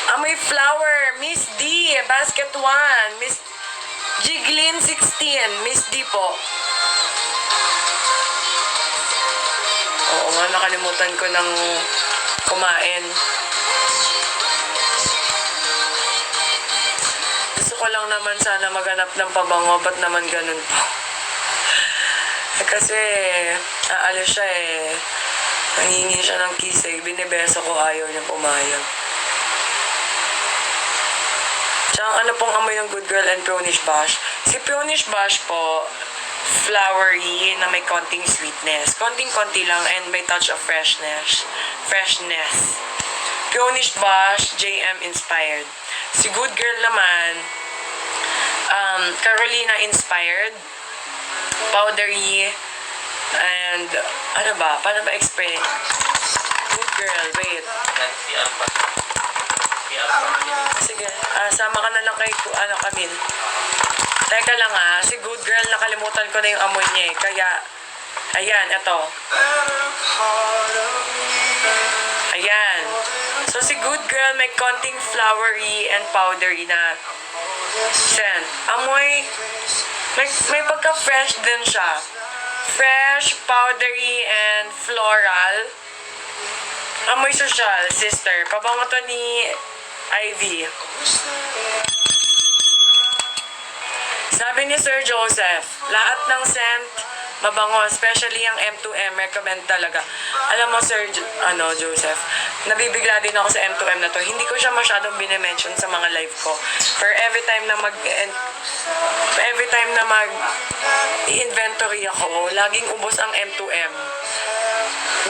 Amoy flower, Miss D, basket 1, Miss Jiglin 16, Miss D po. Oo nga, nakalimutan ko ng kumain. Gusto ko lang naman sana maghanap ng pabango, ba't naman ganun po? Kasi, aalis siya eh. Nangingi siya ng kiss eh. Binibeso ko, ayaw niya pumayag. Tsaka ano pong amoy ng Good Girl and Pronish Bash? Si Pronish Bash po, flowery na may konting sweetness. Konting-konti lang and may touch of freshness. Pronish Bash, JM inspired. Si Good Girl naman, Carolina inspired. Powdery. And, ano ba? Paano ba explain? Good Girl, wait. Sige, sama ka na lang kay Camille. Teka lang si Good Girl, nakalimutan ko na yung amoy niya eh. Kaya, ayan, ito. Ayan. So, si Good Girl may konting flowery and powdery na scent. Amoy, may pagka-fresh din siya. Fresh, powdery, and floral. Amoy social, sister. Pabango to ni Ivy. Sabi ni Sir Joseph, lahat ng scent mabango, especially ang M2M, recommend talaga. Alam mo, Sir Joseph, nabibigla din ako sa M2M na to. Hindi ko siya masyadong bine-mention sa mga live ko. Pero every time na mag-inventory ako, laging ubos ang M2M.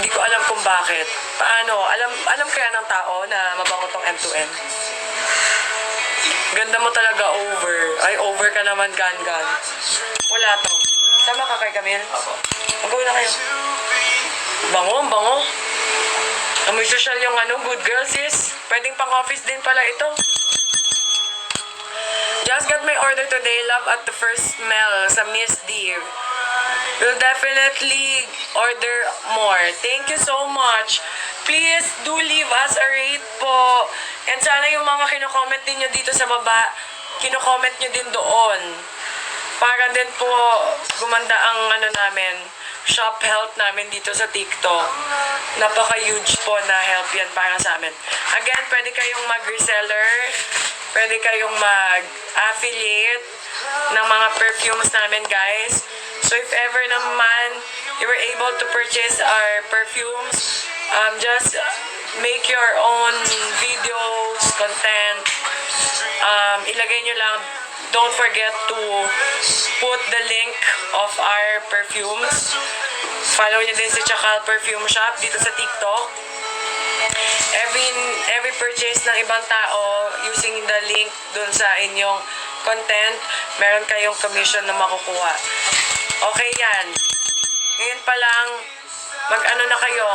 Hindi ko alam kung bakit. Paano? Alam kaya ng tao na mabango tong M2M? Ganda mo talaga over. Ay, over ka naman, gan-gan. Wala to. Sama ka kay Camille? Mag-go na kayo. Bango. Amoy social yung Good Girl, sis. Pwedeng pang-office din pala ito. Just got my order today. Love at the first smell sa Miss D. Will definitely order more. Thank you so much. Please do leave us a rate po. And sana yung mga kino-comment ninyo dito sa baba, kino-comment nyo din doon. Para din po gumanda ang namin, shop help namin dito sa TikTok. Napaka-huge po na help yan para sa amin. Again, pwede kayong mag-reseller, pwede kayong mag-affiliate ng mga perfumes namin, guys. So if ever naman you were able to purchase our perfumes, just make your own videos, content. Ilagay nyo lang, don't forget to put the link of our perfumes. Follow nyo din si Chakal Perfume Shop dito sa TikTok. Every purchase ng ibang tao using the link dun sa inyong content, meron kayong commission na makukuha. Okay yan. Ngayon pa lang, mag-ano na kayo.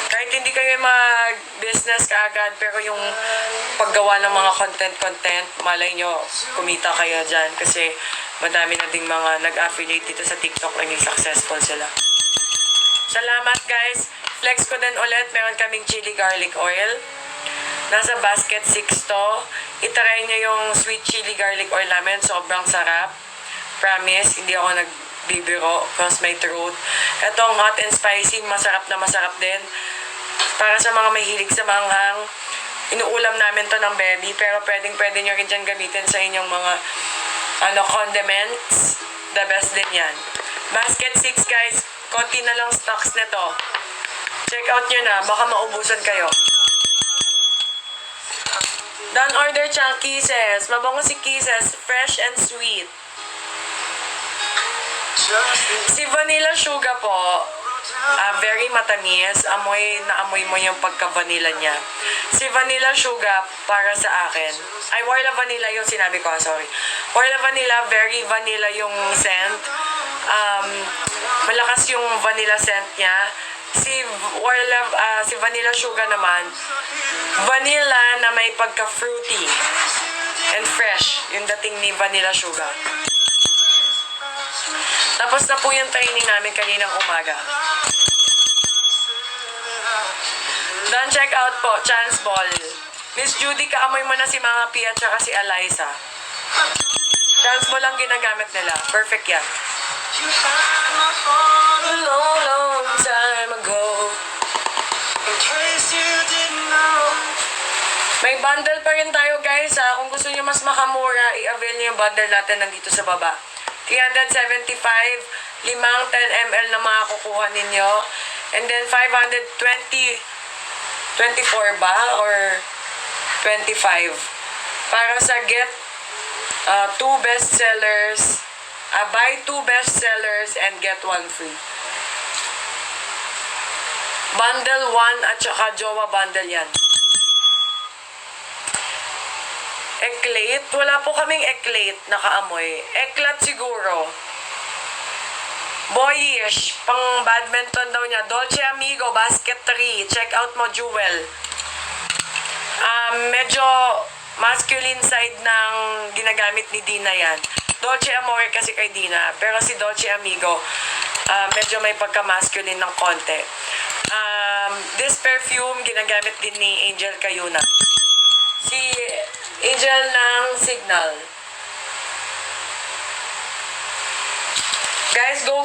Kahit hindi kayo mag-business kaagad, pero yung paggawa ng mga content, malay nyo, kumita kayo dyan. Kasi madami na ding mga nag-affiliate dito sa TikTok, naging successful sila. Salamat guys. Flex ko din ulit. Meron kaming chili garlic oil. Nasa basket 6 to. Itry nyo yung sweet chili garlic oil namin. Sobrang sarap. Promise, hindi ako nagbibiro cross my throat. Itong hot and spicy, masarap na masarap din. Para sa mga mahilig sa manghang, inuulam namin to ng baby. Pero pwede nyo rin dyan gamitin sa inyong mga condiments. The best din yan. Basket 6 guys. Konti na lang stocks nito. Check out nyo na. Baka maubusan kayo. Done order siyang Kisses. Mabango si Kisses. Fresh and sweet. Si Vanilla Sugar po, very matamis. Naamoy mo yung pagka-vanilla niya. Si Vanilla Sugar, para sa akin, Warla Vanilla yung sinabi ko, sorry. Warla Vanilla, very vanilla yung scent. Malakas yung vanilla scent niya. Si Vanilla Sugar naman, vanilla na may pagka-fruity and fresh yung dating ni Vanilla Sugar. Tapos na po yung training namin kaninang umaga. Done check out po, Chance Ball. Miss Judy, kaamoy mo na si Mga Pia at si Eliza. Chance Ball ang ginagamit nila. Perfect yan. You had my phone Long time ago. in case you didn't know. May bundle pa rin tayo guys ha. Kung gusto nyo mas makamura, i-avail nyo yung bundle natin nandito sa baba. 375, limang 10 ml na makakukuha ninyo. And then 520, 24 ba? Or 25. Para sa get 2 bestsellers, buy 2 bestsellers and get 1 free. Bundle 1 at saka Jowa bundle yan. Eclate? Wala po kaming eclate na kaamoy. Eclat siguro. Boyish. Pang badminton daw niya. Dolce Amigo, basket 3. Check out mo, Jewel. Medyo masculine side ng ginagamit ni Dina yan. Dolce Amore kasi kay Dina. Pero si Dolce Amigo, medyo may pagka-masculine ng konti. This perfume, ginagamit din ni Angel Cayuna. Si Angel ng Signal. Guys, go.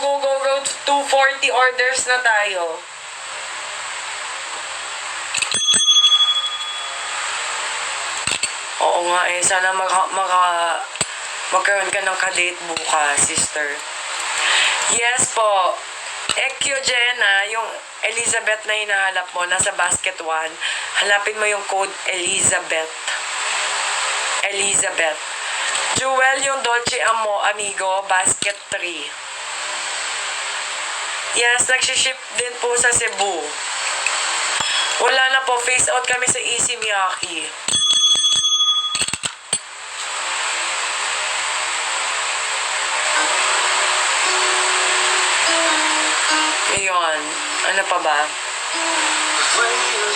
240 orders na tayo. Oo nga eh. Sana magkaroon ka ng kadate bukas, sister. Yes po. Ekyogena, yung Elizabeth na hinahanap mo, nasa basket 1. Hanapin mo yung code Elizabeth. Jewel, yung Dolce Amigo, basket 3. Yes, nagsiship din po sa Cebu. Wala na po, face out kami sa Easy Miyaki. Ayun, ano pa ba?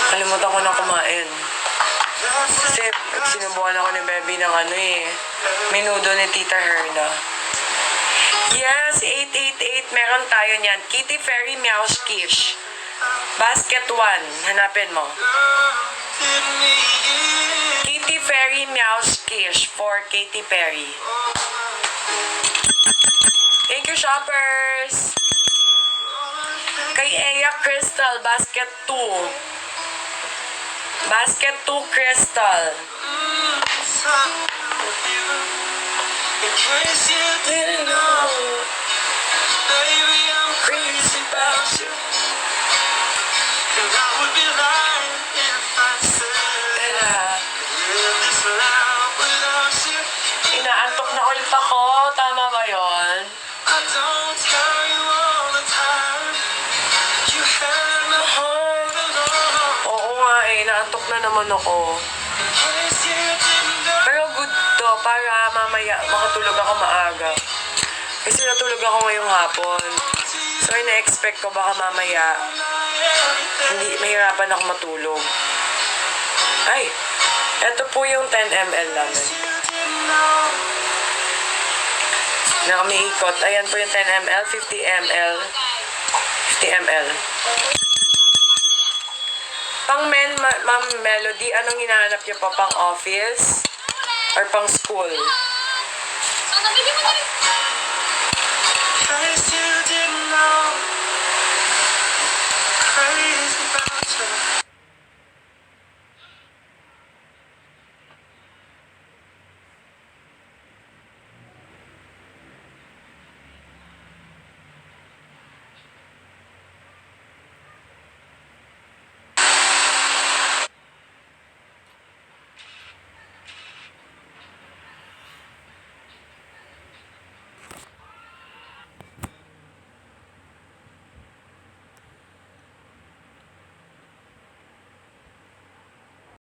Kalimutan ko na kumain. Kasi sinubukan ako ni Bebe ng menudo ni Tita Herna. Yes, 888, meron tayo niyan. Kitty Fairy Meows Kish. Basket 1, hanapin mo. Kitty Fairy Meows Kish for Katy Perry. Thank you, shoppers! Kay Eya Crystal, basket 2. Basket 2 Crystal. with you. In case you didn't know, baby, I'm crazy about you. And I would be lying if I said Tara. live this life without you. Inaantok na ulit ako. Tama ba yun? I don't tell you all the time. You had my heart alone. Oo nga eh. Naantok na naman ako. In case you didn't know. Pero good to. Para mamaya makatulog ako maaga. Kasi natulog ako ngayong hapon. So, ina-expect ko baka mamaya hindi mahirapan ako matulog. Ay! Ito po yung 10 ml namin. Na umiikot. Ayan po yung 10 ml, 50 ml, 50 ml. Pang men, Ma'am Melody, anong hinahanap niyo pa? Pang office? Or pang school? So, nabili mo na rin.